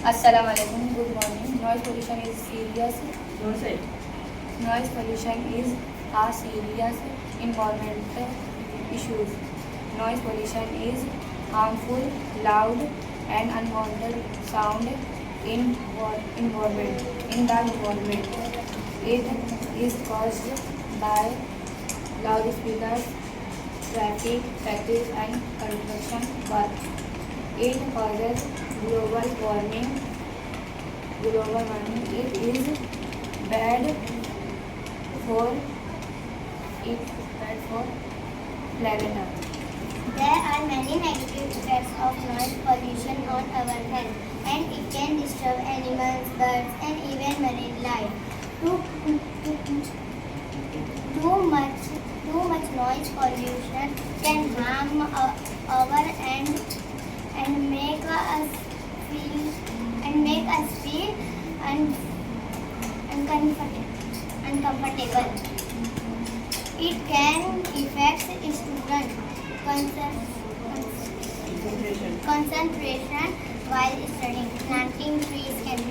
Assalamualaikum. Good morning. Noise pollution is serious. Noise pollution is a serious environmental issue. Noise pollution is harmful, loud, and unwanted sound in the environment. It is caused by loudspeakers, traffic, factories, and construction work. It causes global warming. It is bad for planet Earth. There are many negative effects of noise pollution on our health, and it can disturb animals, birds, and even marine life. Too much noise pollution can harm our and make us feel uncomfortable. It can affect student concentration while studying. Planting trees can